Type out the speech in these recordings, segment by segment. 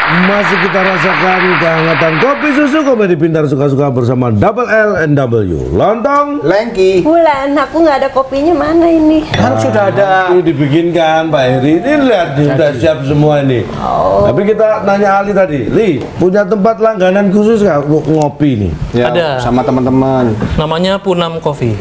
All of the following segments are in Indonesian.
Masih kita rasakan kehangatan kopi susu Komedi Pintar Suka-Suka bersama Double L and W. Lontong, Lengki. Bulan, aku nggak ada kopinya, mana ini? Kan sudah ada. Itu dibikinkan Pak Heri. Ini lihat nih, udah siap semua ini. Tapi kita nanya Ali tadi, Li, punya tempat langganan khusus nggak untuk ngopi nih? Ya, Ada. sama teman-teman. Namanya Punam Coffee.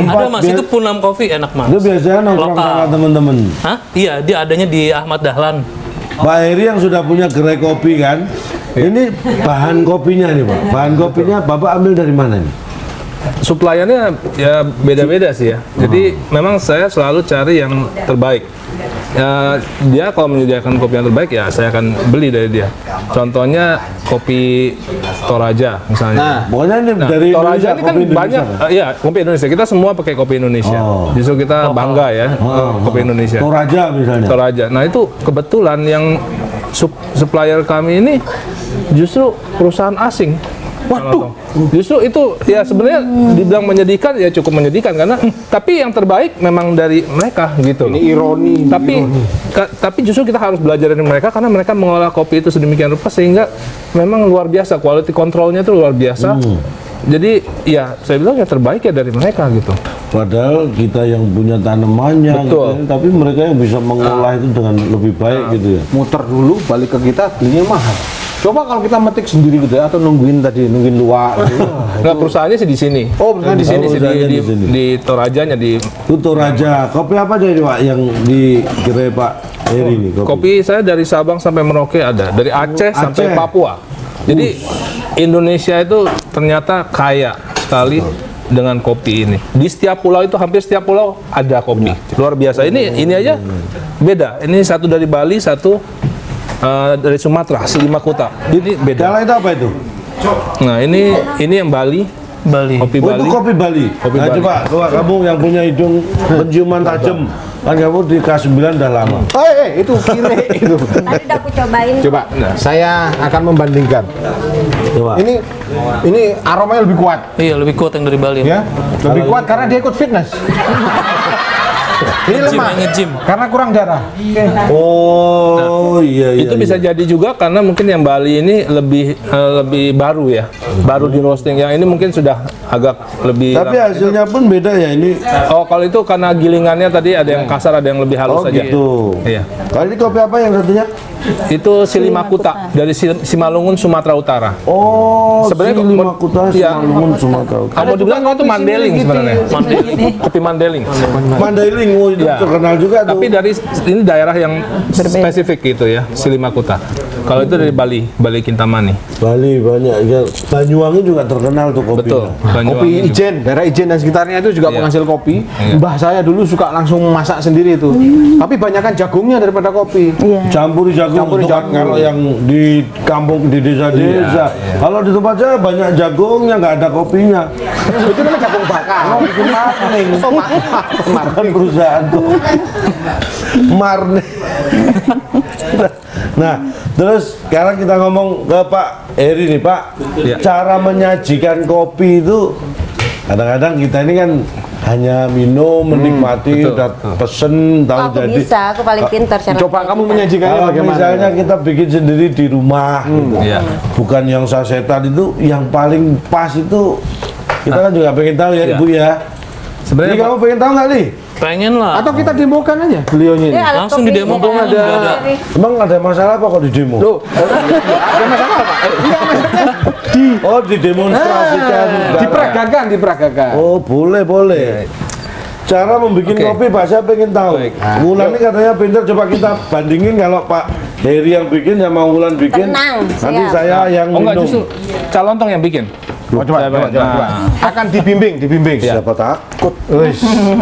Ada mas, itu Punam Coffee enak mas. Itu biasanya nongkrong Lokal. sama temen-temen. Hah? Iya, dia adanya di Ahmad Dahlan. Pak Heri yang sudah punya gerai kopi kan, ini bahan kopinya nih Pak. Bahan kopinya Bapak ambil dari mana nih? Suplaiannya ya beda-beda sih ya. Jadi memang saya selalu cari yang terbaik. Ya, dia kalau menyediakan kopi yang terbaik ya saya akan beli dari dia. Contohnya kopi Toraja misalnya. Nah, Pokoknya ini Nah, dari Toraja Indonesia, ini kan kopi Indonesia, banyak, Pak? iya kopi Indonesia. Kita semua pakai kopi Indonesia. Oh. Justru kita bangga ya kopi Indonesia. Toraja misalnya. Toraja. Nah itu kebetulan yang supplier kami ini justru perusahaan asing. Waduh, justru itu ya sebenarnya dibilang menyedihkan ya cukup menyedihkan karena tapi yang terbaik memang dari mereka gitu. ini ironi. Tapi justru kita harus belajar dari mereka karena mereka mengolah kopi itu sedemikian rupa sehingga memang luar biasa, quality controlnya itu luar biasa. Jadi ya saya bilang ya terbaik ya dari mereka gitu. Padahal kita yang punya tanamannya, Betul. gitu, tapi mereka yang bisa mengolah itu dengan lebih baik gitu ya. Muter dulu, balik ke kita, belinya mahal. Coba kalau kita metik sendiri gitu ya, atau nungguin luak. Gitu. Nah perusahaannya sih di sini. Oh, perusahaan di sini. Di sini perusahaannya di, di sini. di Torajanya di Itu Toraja. Kopi apa aja ini Pak yang di gerai Pak Heri ini? kopi saya dari Sabang sampai Merauke ada, dari Aceh sampai Aceh. Papua. Jadi Indonesia itu ternyata kaya sekali dengan kopi ini. Di setiap pulau itu hampir setiap pulau ada kopi. Luar biasa. Ini aja beda. Ini satu dari Bali, satu dari Sumatera, Silimakuta. Ini beda. Kalau itu apa itu? Nah, ini yang Bali, kopi Oh, Bali. itu kopi Bali. Kopi Nah, Bali. coba kamu yang punya hidung penciuman tajam. Kan kamu di K9 udah lama. Itu kiri itu. Tadi udah aku cobain. Coba, saya akan membandingkan. Coba. Ini aromanya lebih kuat, Iya, lebih kuat yang dari Bali. ya. Lebih kuat karena dia ikut fitness. Ini Nge-gym, lemah nge-gym. karena kurang darah. Oh, iya iya. Itu bisa iya. jadi juga karena mungkin yang Bali ini lebih baru ya, baru di roasting. Yang ini mungkin sudah agak lebih. Tapi hasilnya pun beda ya ini. Oh, kalau itu karena gilingannya tadi ada yang kasar, ada yang lebih halus Oh saja. gitu. Iya. Kalau ini kopi apa yang satunya? Itu Silimakuta dari Simalungun, Sumatera Utara. Oh, Sebenarnya Silimakuta, Iya. Simalungun, Sumatera Utara. Kalau dibilang itu Mandeling sebenarnya. Mandeling. Kopi Mandeling. Mandailing, oh, itu Ya. terkenal juga tuh. Tapi dari ini daerah yang spesifik gitu ya, Silimakuta. Kalau itu dari Bali Kintamani. Bali banyak ya. Banyuwangi juga terkenal tuh kopinya. Betul. Kopi Banyuwangi juga. Ijen, daerah Ijen dan sekitarnya itu juga Iya. penghasil kopi. Iya. Mbah saya dulu suka langsung masak sendiri itu. Tapi banyakan jagungnya daripada kopi. Campuri jagung, Campuri itu kan jagung. kalau yang di kampung, di desa-desa. Kalau di tempat saya banyak jagungnya, nggak ada kopinya. Itu namanya jagung bakar. Oh, itu marning. Bukan perusahaan tuh. Marning. Nah, terus sekarang kita ngomong ke Pak Heri nih Pak. Ya. Cara menyajikan kopi itu kadang-kadang kita ini kan hanya minum, menikmati, betul, udah pesen, Oh, tahu aku jadi. bisa, aku paling pintar cara Coba kamu menyajikannya Kalau bagaimana? misalnya kita bikin sendiri di rumah, gitu. Iya. Bukan yang sasetan itu, yang paling pas itu kita kan juga pengen tahu ya Iya. Ibu ya. Sebenarnya Jadi kamu pengen tahu nggak nih? Pengen lah. Atau kita demokan aja beliaunya ini. alat Langsung kopi didemo ini dong, ada. ada. Emang ada masalah apa kok di demo? Loh, ada masalah apa? Enggak, maksudnya Oh, didemonstrasikan. diperagakan. Oh, boleh. Cara membuat Oke. kopi Pak, saya pengen tahu. Baik. Wulan ini katanya pintar, coba kita bandingin kalau Pak Heri yang bikin sama Wulan bikin. Tenang, Nanti siap. saya yang Oh enggak, minum. justru Calontong yang bikin. Coba. Akan dibimbing. Siapa takut?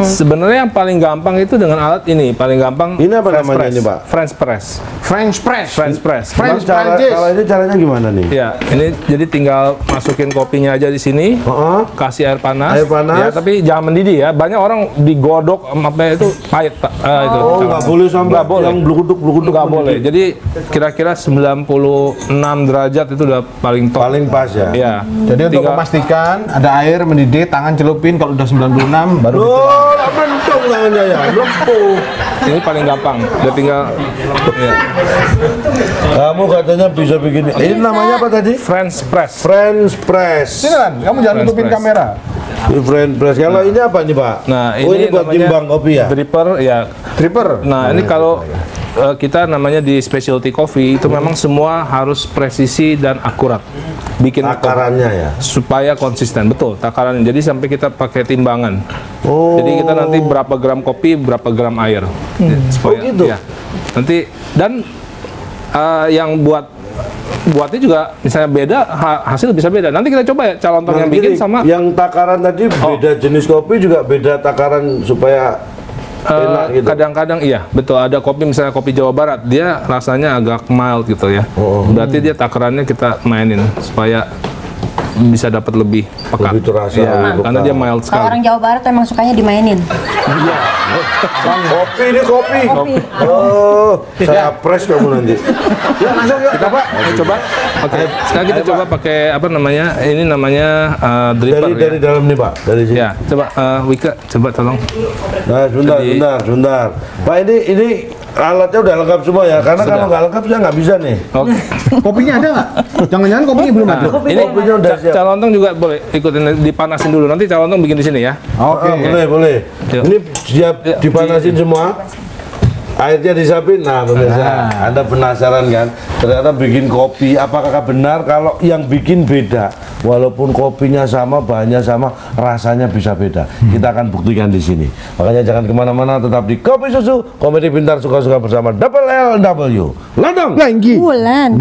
Sebenarnya yang paling gampang itu dengan alat ini, paling gampang. Ini apa French namanya press. ini, Pak? French press. French press. French press. French Kalau Prancis. ini caranya gimana nih? Ya, ini jadi tinggal masukin kopinya aja di sini. Heeh. Kasih air panas. Air panas. Ya, tapi jangan mendidih ya. Banyak orang digodok sampai itu pahit, Pak. Itu. Oh, nggak boleh sampai Nggak boleh. yang bluguduk Nggak boleh. Jadi kira-kira 96 derajat itu udah paling top. Paling pas ya. Ya. Jadi untuk untuk memastikan ada air mendidih, tangan celupin kalau udah 96 baru Oh, mentung tangannya ya, lempuh. Ini paling gampang. Udah tinggal ya. Kamu katanya bisa bikin. Ini namanya apa tadi? French press. French press. Sini kan, kamu jangan French nutupin press. kamera. Ini French press. Kalau ini apa nih Pak? Nah, Oh, ini buat namanya timbang kopi ya? Dripper ya. Dripper. Nah, ini kalau kita namanya di specialty coffee itu memang semua harus presisi dan akurat. Bikin Takarannya ya. supaya konsisten, betul takarannya. Jadi sampai kita pakai timbangan. Oh. Jadi kita nanti berapa gram kopi, berapa gram air. Supaya, Oh, gitu? ya. Nanti dan yang buatnya juga misalnya beda, hasil bisa beda. Nanti kita coba ya calon yang bikin jadi sama yang takaran tadi beda jenis kopi juga beda takaran supaya enak gitu. kadang-kadang iya, betul. Ada kopi misalnya kopi Jawa Barat, dia rasanya agak mild gitu ya. Berarti dia takarannya kita mainin supaya bisa dapat lebih pekat. Lebih terasa, Iya, lebih karena pekat. dia mild Kalau sekali. orang Jawa Barat emang sukanya dimainin. Kopi ini kopi. Kopi. Oh, saya press kamu nanti. Yuk masuk yuk. Kita Pak, ayo coba. Oke, sekarang kita coba pakai apa namanya? Ini namanya dripper Dari ya. dalam nih Pak, dari sini. Ya, coba Wika, coba tolong. Nah, sebentar. Pak, ini alatnya udah lengkap semua ya, karena Sudah. kalau nggak lengkap saya nggak bisa nih. Oke. Kopinya ada nggak? Jangan-jangan kopinya belum ada. Ini Kopinya udah siap. calontong juga boleh ikutin dipanasin dulu. Nanti calontong bikin di sini ya. Oke. Boleh. Yuk. Ini siap Yuk. dipanasin semua. Airnya disiapin. Nah, pemirsa, Anda penasaran kan? Ternyata bikin kopi, apakah benar kalau yang bikin beda? Walaupun kopinya sama, bahannya sama, rasanya bisa beda. Kita akan buktikan di sini. Makanya jangan kemana-mana, tetap di Kopi Susu, Komedi Pintar Suka-Suka bersama Double LW. Londong. Lagi. Bulan.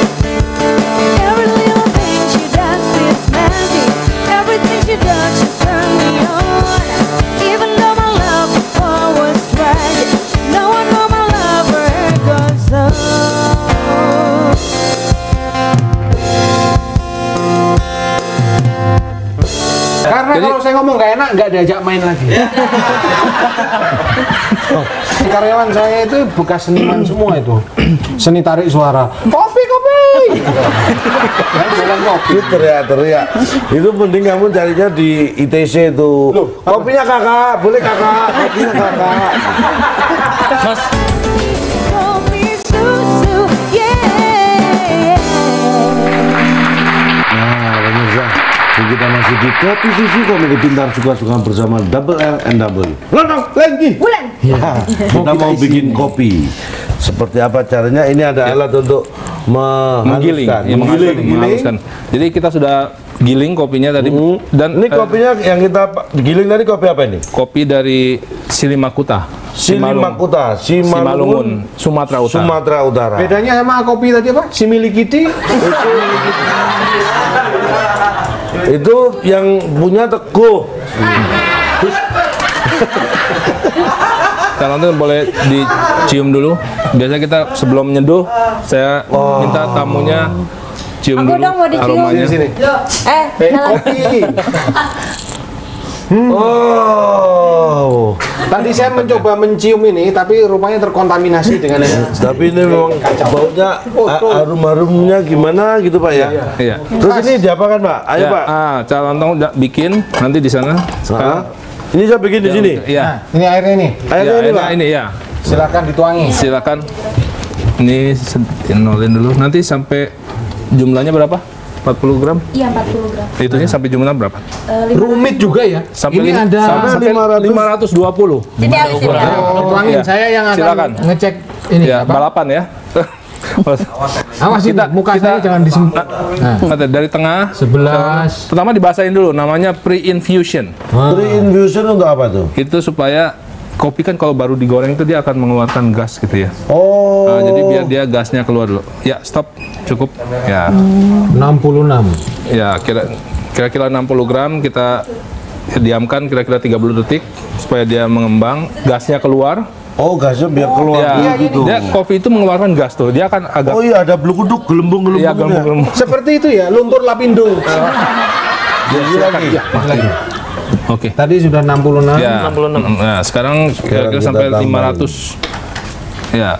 Every little thing she does is magic. Everything she does, she turn me on. Even though my love before was tragic, no one know my love for her goes on. Karena kalau saya ngomong nggak enak, nggak diajak main lagi. Oh, karyawan saya itu bekas seniman semua itu. Seni tarik suara. Kopi. Yang jualan kopi. Itu teriak-teriak. Itu mending kamu carinya di ITC itu. Kopinya kakak, boleh kakak. Kopinya kakak. Mas, Kopi susu, yeah. Nah, pemirsa, kita masih di Kopi Susu Komedi Pintar Suka-Suka bersama Double LW. Londong lagi. Bulan. Ya, kita mau bikin kopi. Seperti apa caranya? Ini ada alat untuk menggiling, menghaluskan. ya, menghaluskan. Jadi kita sudah giling kopinya tadi dan Ini kopinya yang kita giling tadi kopi apa ini? kopi dari Silimakuta, Silimakuta, Simalungun, Sumatera Utara. Sumatera Utara. Bedanya sama kopi tadi apa? Similikiti. Itu yang punya Teguh. Calon boleh dicium dulu. Biasanya kita sebelum menyeduh, saya minta tamunya cium Aku dulu dong mau dicium. aromanya. Sini. Kopi. Oh. Tadi saya mencoba mencium ini, tapi rupanya terkontaminasi dengan Tapi ini memang baunya harum-harumnya gimana gitu Pak ya? Iya. Terus ini diapakan Pak? Ayo Ya, Pak. Calon bikin nanti di sana. Ah. Ini saya bikin di sini. Iya. Ini airnya nih. Airnya ini Pak. Ini ya. Silakan dituangi. Silakan. Ini nolin dulu. Nanti sampai jumlahnya berapa? 40 gram? Iya 40 gram. Itunya sampai jumlah berapa? Rumit juga ya. Sampai Ini ada. sampai 520. Sini Ali sini. Tuangin, Iya. saya yang akan Silakan. ngecek ini Ya, apa? balapan ya. Awas ini, muka saya jangan disemprot. Nah, Nanti dari tengah 11. pertama dibasahin dulu, namanya pre-infusion. Pre-infusion untuk apa tuh? Itu supaya kopi kan kalau baru digoreng itu dia akan mengeluarkan gas gitu ya. Oh. Nah, jadi biar dia gasnya keluar dulu. Ya, stop. Cukup. Ya. 66. Ya, kira-kira 60 gram kita diamkan kira-kira 30 detik supaya dia mengembang, gasnya keluar. Oh, gasnya biar keluar Ya, dulu gitu. dia kopi itu mengeluarkan gas tuh. Dia akan agak Oh iya, ada belukuduk, gelembung-gelembung. ya gelembung-gelembung. Seperti itu ya, lumpur lapindo. Jadi lagi. Lagi. Oke. Tadi sudah 66. Ya. 66. Nah, sekarang kira-kira kita sampai tambahin. 500. Ya.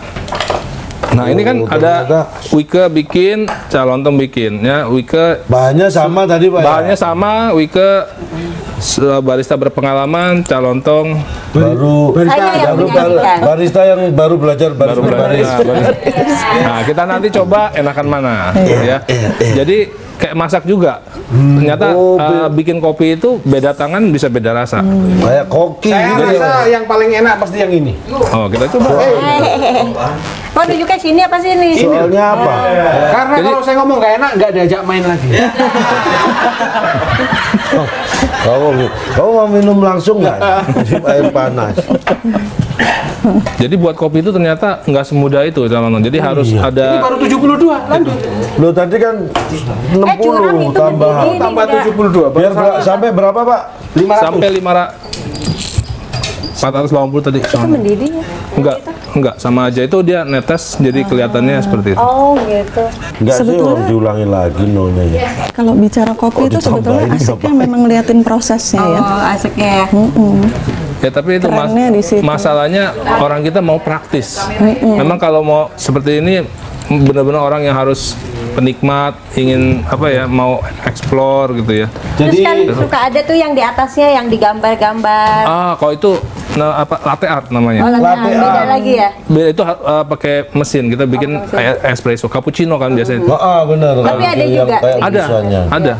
Nah ini kan ada Wike bikin, Calontong bikin, ya Wike bahannya sama tadi Pak. bahannya sama, Wike barista berpengalaman, Calontong Saya yang menyanyikan. barista yang baru belajar baru belajar. Nah kita nanti coba enakan mana, ya. Jadi kayak masak juga. Ternyata bikin kopi itu beda tangan bisa beda rasa. kayak koki Saya gitu ya. rasa yang paling enak pasti yang ini. Oh kita coba. Mau tunjuknya sini apa sini? Soalnya apa? Karena kalau saya ngomong nggak enak, nggak diajak main lagi. Kamu mau minum langsung nggak? Air panas. Jadi buat kopi itu ternyata nggak semudah itu, Calontong. Jadi harus Ini ada. baru 72, lanjut. Lo tadi kan 60 curang itu tambahan. berdiri. Tambah Tidak. 72, Biar sampai berapa Pak? 500. Sampai 480 tadi. Itu mendidih ya? Enggak, sama aja itu dia netes jadi kelihatannya seperti itu. Oh gitu. Enggak sih, harus diulangi lagi nonya ya. Kalau bicara kopi itu sebetulnya ditambahin asiknya memang ngeliatin prosesnya ya. Oh asiknya ya. Ya tapi itu Kerennya di situ. masalahnya orang kita mau praktis. Memang kalau mau seperti ini benar-benar orang yang harus penikmat, ingin apa ya, mau explore gitu ya. Terus kan suka ada tuh yang di atasnya yang digambar-gambar. Kalau itu latte art namanya. Oh, Latte beda art. lagi ya. Beda itu pakai mesin. Kita bikin espresso, cappuccino kan biasanya. Benar. Tapi ada Yang juga. kayak Ada, busanya. ada.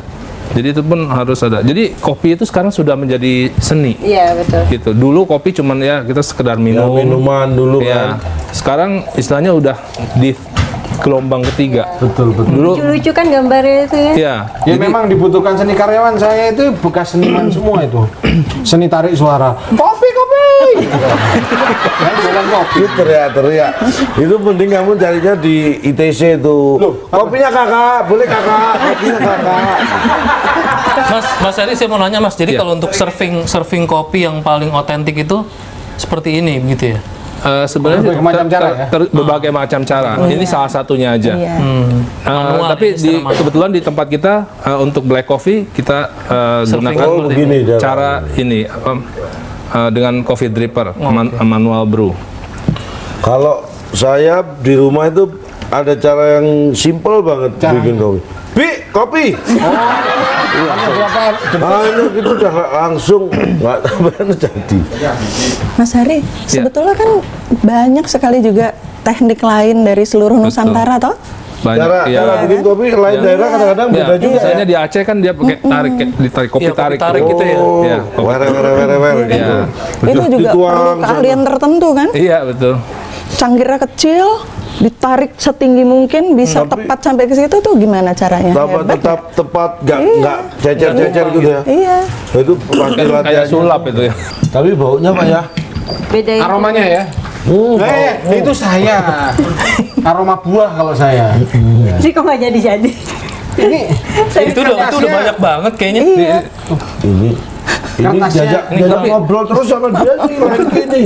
Jadi itu pun harus ada. Jadi kopi itu sekarang sudah menjadi seni. Iya betul. Gitu. Dulu kopi cuman ya kita sekedar Ya, minum. minuman dulu Ya. kan. Sekarang istilahnya udah di gelombang ketiga. Betul. Dulu Lucu-lucu kan gambarnya itu ya. ya. Ya memang dibutuhkan seni karyawan. Saya itu bekas seniman semua itu. Seni tarik suara. Kopi. Saya jualan kopi. Itu teriak-teriak. Itu mending kamu carinya di ITC itu. Kopinya kakak, boleh kakak. Kopinya kakak. Mas Eri, saya mau nanya Mas. Jadi kalau untuk serving kopi yang paling otentik itu seperti ini begitu ya? Sebenarnya Berbagai macam cara ya? berbagai macam cara. Ini salah satunya aja. Iya. Manual Tapi ya, secara manual. kebetulan di tempat kita untuk black coffee kita Serving gunakan dulu deh. Begini cara ini dengan coffee dripper manual brew. Kalau saya di rumah itu ada cara yang simple banget bikin kopi. Kopi. Hanya gitu udah langsung nggak tambahan jadi. Mas Hari, sebetulnya kan banyak sekali juga teknik lain dari seluruh Nusantara toh? Banyak. Cara bikin kopi lain daerah kadang-kadang Ya, beda juga. misalnya di Aceh kan dia pakai ditarik kopi Iya, kopi tarik. tarik gitu ya. Oh, Iya, kopi. were gitu. Iya. Itu juga Dituang perlu keahlian tertentu kan? Iya, betul. Cangkirnya kecil, ditarik setinggi mungkin bisa Tapi- tepat sampai ke situ tuh gimana caranya? Tetap, Hebat tetap tepat, nggak cecer-cecer gitu ya. Iya. Itu pakai Kayak latihan. sulap itu ya. Tapi baunya Pak ya. Beda itu. Aromanya ya. Itu saya. Aroma buah kalau saya. Sih kok nggak jadi-jadi. Ini Itu udah banyak banget kayaknya. Iya. Ini Kertasnya- jajak ngobrol terus sama dia sih kayak gini.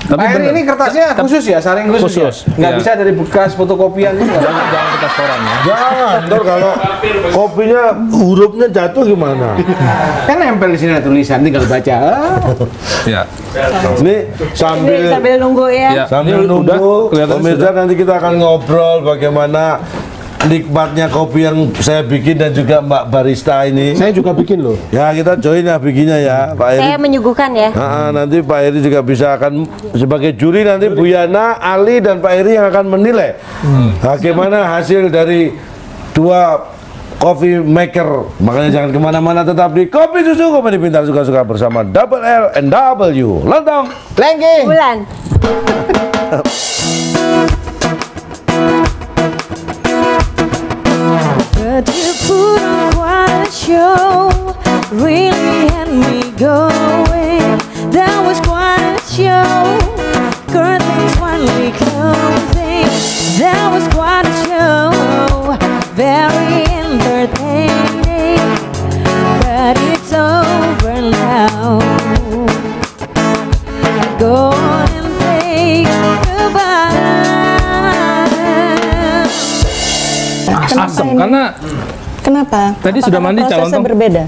Tapi Pak Eri, bener. ini kertasnya khusus ya, saring khusus. Khusus, Nggak iya. bisa dari bekas fotokopian juga. Jangan kertas koran ya. Jangan, ntar kalau kopinya hurufnya jatuh gimana? Kan nempel di sini ada tulisan, tinggal baca. Ya. Ini sambil Sambil nunggu ya. Ya. sambil Ini udah nunggu, kelihatan pemirsa nanti kita akan ngobrol bagaimana nikmatnya kopi yang saya bikin dan juga Mbak Barista ini. Saya juga bikin loh. Ya kita join ya bikinnya ya Pak Eri. Saya menyuguhkan ya. Nanti Pak Eri juga bisa akan sebagai juri, nanti Bu Yana, Ali dan Pak Eri yang akan menilai bagaimana hasil dari dua coffee maker. Makanya jangan kemana-mana, tetap di Kopi Susu Komedi Pintar Suka-Suka bersama Double L and W. Lontong Lengki. Bulan. But you put on quite a show, really had me going. That was quite a show, curtains finally closing. That was quite a show, very entertaining. But it's over now. Go on and say goodbye. Asam karena Kenapa? Tadi sudah mandi, prosesnya Calontong? berbeda.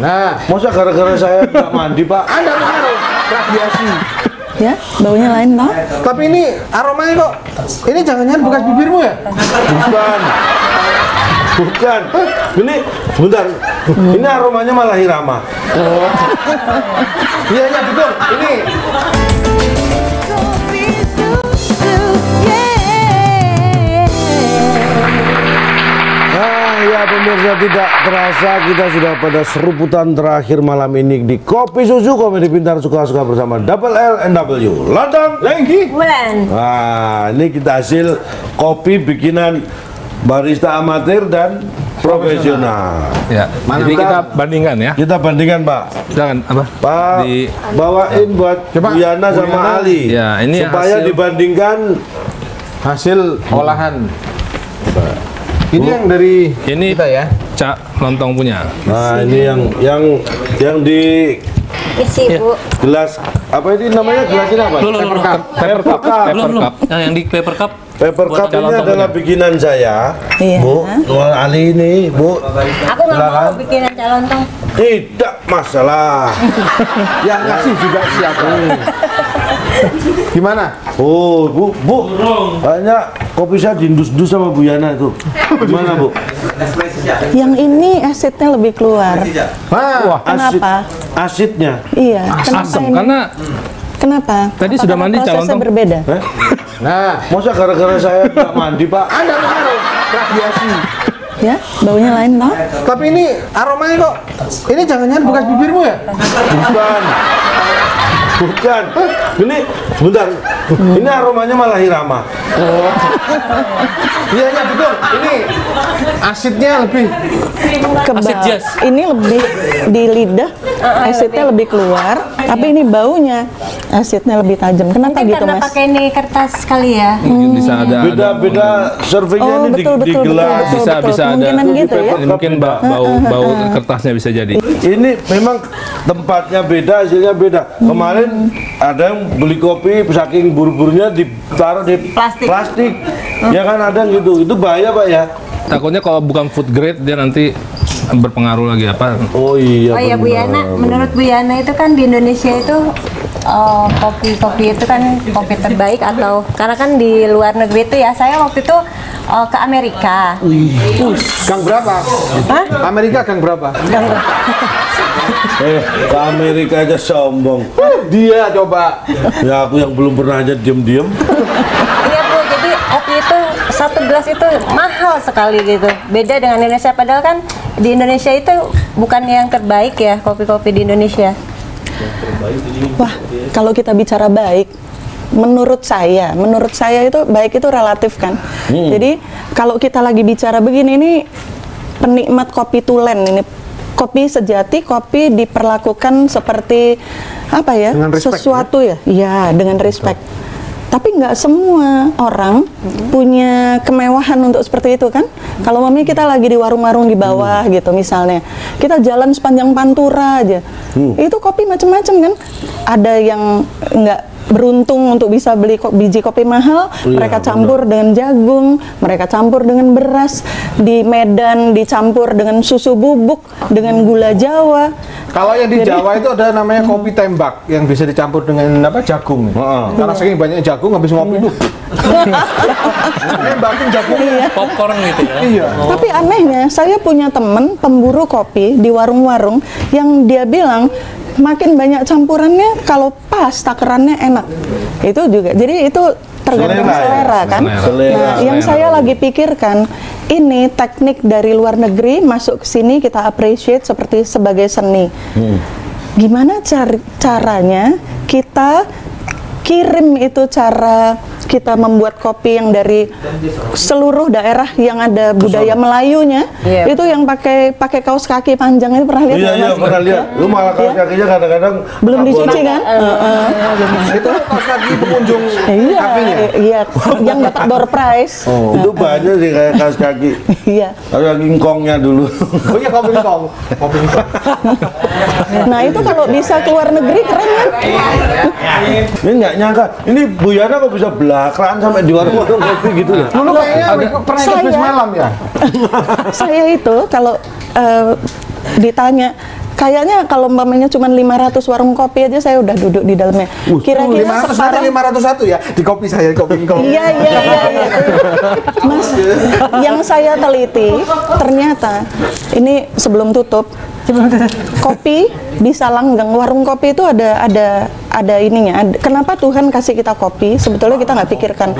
Nah, Masa gara-gara saya nggak mandi Pak? Anda pengaruh radiasi. Ya, baunya lain toh. Tapi ini aromanya kok, ini jangan-jangan bekas bibirmu ya? Bukan. Bukan. Ini sebentar. Ini aromanya malah Hirama. Iya, iya betul. Ini Kopi susu, yeah. Ya pemirsa, tidak terasa kita sudah pada seruputan terakhir malam ini di Kopi Susu Komedi Pintar Suka-Suka bersama Double L and W London Lengki. Bulan. Nah, ini kita hasil kopi bikinan barista amatir dan profesional. Ya. Jadi kita bandingkan ya. Kita bandingkan, Pak. Jangan apa? Pak, bawain buat Coba, Bu Yana sama Bu Yana. Ali. Ya, ini supaya hasil- dibandingkan. hasil olahan. Ini yang dari Ini kita ya. Cak Lontong punya. Nah, ini yang di Isi, Bu. gelas apa ini namanya? Gelas ini apa? Loh, Paper cup. Belum. cup. Nah, yang di paper cup. Paper Buat cup calon ini adalah tamunya. bikinan saya, Iya. Bu. Tuan Ali ini, Bu. Aku nggak mau Silakan. bikinan calon tong. Tidak masalah. Yang ngasih juga siapa? Gimana? Oh, Bu. Banyak kopi saya diindus-dus sama Bu Yana itu. Gimana, Bu? Yang ini asidnya lebih keluar. Wah, Kenapa? Asidnya. Iya, kenapa Asam ini? karena Kenapa? Tadi sudah Apakah mandi calon prosesnya tong? berbeda. nah, Masa gara-gara saya nggak mandi, Pak? Anda pengaruh radiasi. Ya, baunya lain toh. Tapi ini aromanya kok, ini jangan-jangan bekas bibirmu ya? Bukan. Bukan. Ini sebentar. Ini aromanya malah Hirama. Iya, iya betul. Ini asidnya lebih. Asid jazz. Ini lebih di lidah, asidnya lebih keluar, tapi ini baunya asidnya lebih tajam. Kenapa Mungkin gitu, karena Mas? pakai ini kertas kali ya. mungkin bisa ada Beda-beda servingnya Oh, ini betul, di betul, gelas. betul. bisa ada Kemungkinan gitu ya. mungkin bau kertasnya bisa jadi. Ini memang tempatnya beda, hasilnya beda. Kemarin ada yang beli kopi saking buru-burunya ditaruh di Plastik. Ya kan ada yang gitu. Itu bahaya, Pak ya. Takutnya kalau bukan food grade dia nanti berpengaruh lagi apa? Oh iya. Oh iya, Bu benar. Yana, menurut Bu Yana itu kan di Indonesia itu kopi itu kan kopi terbaik atau karena kan di luar negeri itu ya, saya waktu itu ke Amerika. Gang berapa? Hah? Amerika gang berapa? Ke Amerika aja sombong. Dia coba. Ya aku yang belum pernah aja diem-diem. Iya Bu, jadi kopi itu satu gelas itu mahal sekali gitu. Beda dengan Indonesia, padahal kan di Indonesia itu bukan yang terbaik ya kopi-kopi di Indonesia. Wah, kalau kita bicara baik, menurut saya itu baik itu relatif kan. Jadi kalau kita lagi bicara begini, ini penikmat kopi tulen ini. Kopi sejati, kopi diperlakukan seperti apa ya? Dengan respect, sesuatu ya? Iya, dengan respect. Tapi nggak semua orang punya kemewahan untuk seperti itu kan. Kalau mami kita lagi di warung-warung di bawah gitu misalnya, kita jalan sepanjang Pantura aja, itu kopi macam-macam kan. Ada yang nggak beruntung untuk bisa beli biji kopi mahal, mereka campur dengan jagung, mereka campur dengan beras, di Medan dicampur dengan susu bubuk, dengan gula Jawa. Kalau yang di Jawa itu ada namanya kopi tembak yang bisa dicampur dengan apa jagung. Karena saking banyak jagung habis ngopi itu. Nembakin jagungnya. Popcorn gitu ya. Iya. Tapi anehnya, saya punya temen pemburu kopi di warung-warung yang dia bilang makin banyak campurannya kalau pas takarannya enak. Itu juga. Jadi itu tergantung Selera ya? selera kan. Selera. Nah, yang saya lagi pikirkan ini teknik dari luar negeri masuk ke sini kita appreciate seperti sebagai seni. Gimana caranya kita kirim itu cara kita membuat kopi yang dari seluruh daerah yang ada budaya Melayunya, Iya. itu yang pakai kaos kaki panjang itu pernah lihat Iya, nggak, iya, Mas? pernah lihat. Lu malah kaos kakinya kadang-kadang Belum nggak dicuci boleh. kan? Itu kaos kaki pengunjung Iya, kafenya. iya, yang dapat door prize. Oh, itu banyak sih kayak kaos kaki. Iya. Kaos kaki ngkongnya dulu. Oh iya kopi kong. Kopi kong. Nah itu kalau bisa keluar negeri keren kan? Ini nggak nyangka. Ini Bu Yana kok bisa belakraan sampai di warung-warung kopi gitu ya? Dulu kayaknya pernah ikut bis malam ya? Saya itu kalau ditanya Kayaknya kalau umpamanya cuma 500 warung kopi aja saya udah duduk di dalamnya. Kira-kira 501 ya di kopi saya, kopi engkau. Iya. Mas, yang saya teliti ternyata ini sebelum tutup kopi bisa langgeng. Warung kopi itu ada ininya. Kenapa Tuhan kasih kita kopi? Sebetulnya kita nggak pikirkan.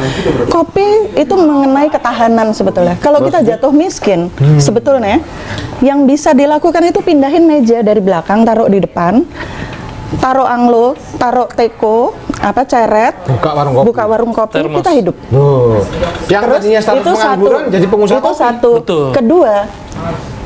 Kopi itu mengenai ketahanan sebetulnya. Kalau kita jatuh miskin, sebetulnya yang bisa dilakukan itu pindahin meja dari belakang, taruh di depan, taruh anglo, taruh teko, ceret, buka warung kopi, Termos. kita hidup. Yang tadinya status pengangguran jadi pengusaha itu kopi. satu. Betul. Kedua,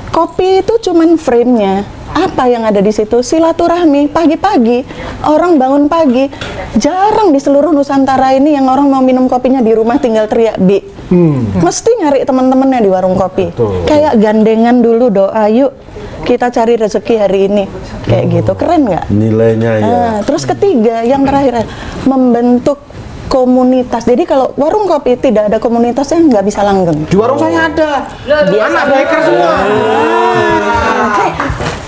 kopi itu cuman frame-nya. Apa yang ada di situ? Silaturahmi. Pagi-pagi orang bangun pagi, jarang di seluruh Nusantara ini yang orang mau minum kopinya di rumah tinggal teriak bi. Mesti nyari teman-temannya di warung kopi. Kayak gandengan dulu, doa yuk kita cari rezeki hari ini. Kayak gitu, keren nggak? Nilainya ya. Nah, terus ketiga, yang terakhir membentuk komunitas. Jadi kalau warung kopi tidak ada komunitasnya nggak bisa langgeng. Di warung saya ada. Anak biker semua.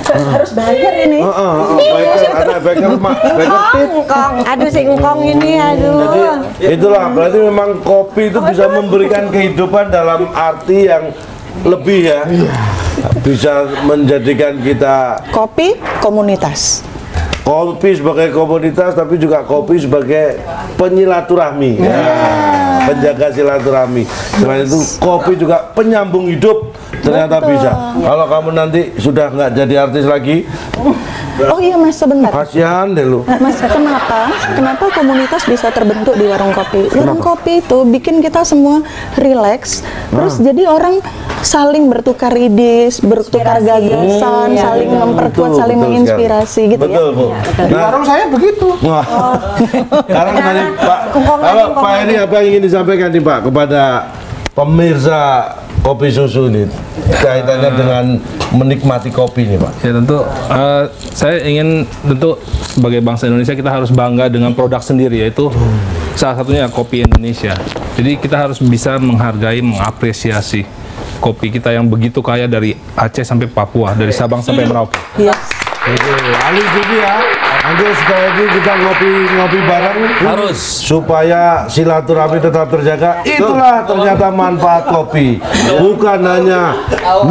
Harus bayar ini. Ada biker Ngkong, aduh si ngkong ini, aduh. Jadi itulah berarti memang kopi itu bisa memberikan kehidupan dalam arti yang lebih ya. Bisa menjadikan kita Kopi komunitas. kopi sebagai komunitas, tapi juga kopi sebagai penyilaturahmi, penjaga silaturahmi. Selain itu, kopi juga penyambung hidup. Ternyata bisa. Kalau kamu nanti sudah nggak jadi artis lagi, Oh iya Mas, sebentar. kasihan deh lu. Mas, kenapa komunitas bisa terbentuk di warung kopi? Warung kopi itu bikin kita semua rileks, terus jadi orang saling bertukar ide, bertukar gagasan, saling memperkuat, Betul, saling betul menginspirasi gitu Betul, ya. Bu. Di warung saya begitu. Wah. Sekarang tadi Pak, kalau Pak ini apa yang ingin disampaikan nih Pak kepada pemirsa kopi susu ini kaitannya dengan menikmati kopi nih Pak? Ya tentu saya ingin sebagai bangsa Indonesia kita harus bangga dengan produk sendiri, yaitu salah satunya kopi Indonesia. Jadi kita harus bisa menghargai, mengapresiasi kopi kita yang begitu kaya dari Aceh sampai Papua, dari Sabang sampai Merauke. Yes. Ali jadi ya, nanti setelah ini kita ngopi bareng Harus. supaya silaturahmi tetap terjaga. Itulah ternyata manfaat kopi, bukan hanya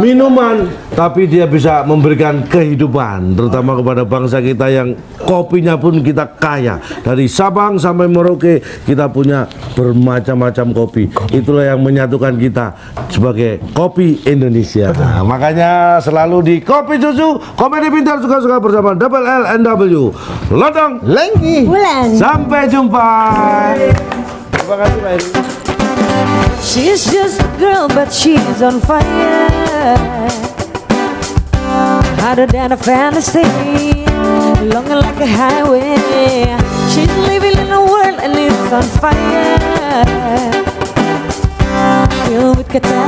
minuman, tapi dia bisa memberikan kehidupan, terutama kepada bangsa kita yang kopinya pun kita kaya. Dari Sabang sampai Merauke kita punya bermacam-macam kopi. Itulah yang menyatukan kita sebagai kopi Indonesia. Nah, makanya selalu di Kopi Susu, Komedi Pintar suka-suka bersama Double L NW. Lodong Lengki. Bulan. Sampai jumpa. Terima kasih Pak Eri. She's just a girl, but she's on fire. Harder than a fantasy, longer like a highway. She's living in a world and it's on fire, filled with catastrophe.